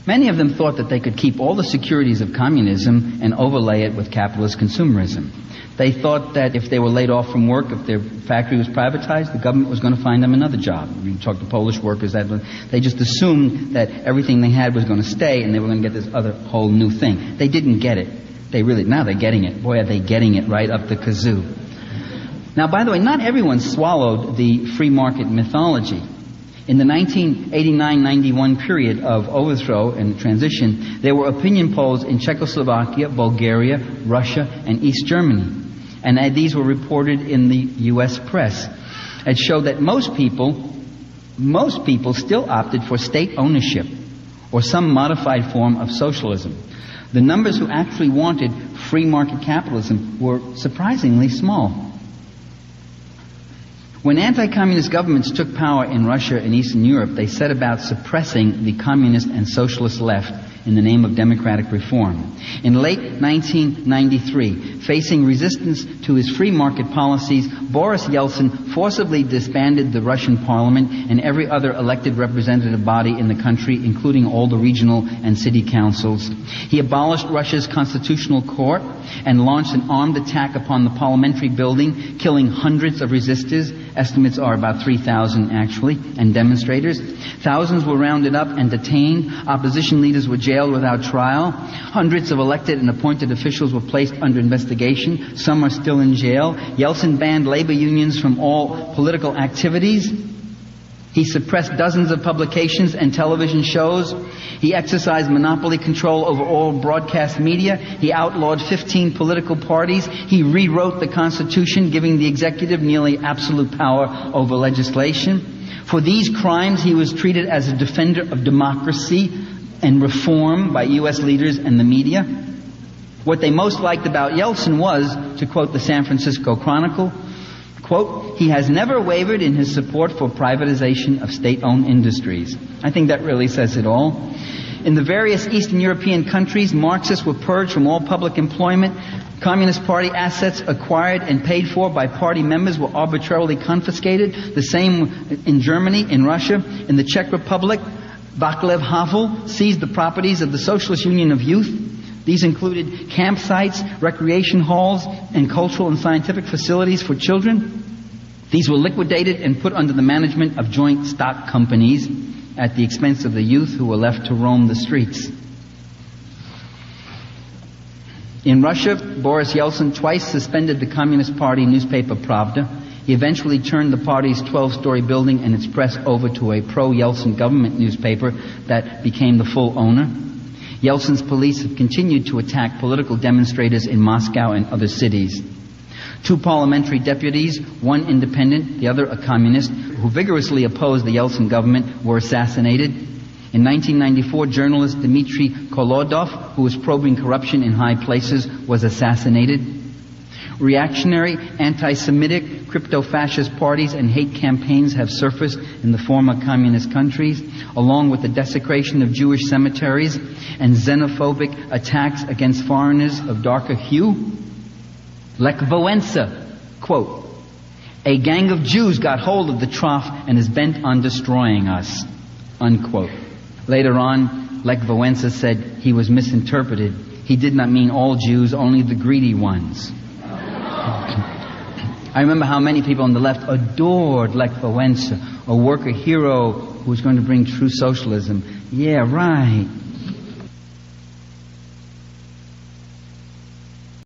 Many of them thought that they could keep all the securities of communism and overlay it with capitalist consumerism. They thought that if they were laid off from work, if their factory was privatized, the government was going to find them another job. You talk to Polish workers, they just assumed that everything they had was going to stay and they were going to get this other whole new thing. They didn't get it. Now they're getting it. Boy, are they getting it right up the kazoo. Now, by the way, not everyone swallowed the free market mythology. In the 1989-91 period of overthrow and transition, there were opinion polls in Czechoslovakia, Bulgaria, Russia, and East Germany. And these were reported in the U.S. press. It showed that most people still opted for state ownership or some modified form of socialism. The numbers who actually wanted free market capitalism were surprisingly small. When anti-communist governments took power in Russia and Eastern Europe, they set about suppressing the communist and socialist left in the name of democratic reform. In late 1993, facing resistance to his free market policies, Boris Yeltsin forcibly disbanded the Russian parliament and every other elected representative body in the country, including all the regional and city councils. He abolished Russia's constitutional court and launched an armed attack upon the parliamentary building, killing hundreds of resistors. Estimates are about 3,000 actually, and demonstrators. Thousands were rounded up and detained. Opposition leaders were jailed without trial. Hundreds of elected and appointed officials were placed under investigation. Some are still in jail. Yeltsin banned labor unions from all political activities. He suppressed dozens of publications and television shows. He exercised monopoly control over all broadcast media. He outlawed 15 political parties. He rewrote the Constitution, giving the executive nearly absolute power over legislation. For these crimes, he was treated as a defender of democracy and reform by U.S. leaders and the media. What they most liked about Yeltsin was, to quote the San Francisco Chronicle, quote, "He has never wavered in his support for privatization of state-owned industries." I think that really says it all. In the various Eastern European countries, Marxists were purged from all public employment. Communist Party assets acquired and paid for by party members were arbitrarily confiscated. The same in Germany, in Russia, in the Czech Republic. Václav Havel seized the properties of the Socialist Union of Youth. These included campsites, recreation halls, and cultural and scientific facilities for children. These were liquidated and put under the management of joint stock companies at the expense of the youth who were left to roam the streets. In Russia, Boris Yeltsin twice suspended the Communist Party newspaper Pravda. He eventually turned the party's 12-story building and its press over to a pro-Yeltsin government newspaper that became the full owner. Yeltsin's police have continued to attack political demonstrators in Moscow and other cities. 2 parliamentary deputies, one independent, the other a communist, who vigorously opposed the Yeltsin government, were assassinated. In 1994, journalist Dmitry Kolodov, who was probing corruption in high places, was assassinated. Reactionary, anti-Semitic, crypto-fascist parties and hate campaigns have surfaced in the former communist countries, along with the desecration of Jewish cemeteries and xenophobic attacks against foreigners of darker hue. Lech Wałęsa, quote, "A gang of Jews got hold of the trough and is bent on destroying us," unquote. Later on, Lech Wałęsa said he was misinterpreted. He did not mean all Jews, only the greedy ones. I remember how many people on the left adored Lech Wałęsa, a worker hero who was going to bring true socialism. Yeah, right.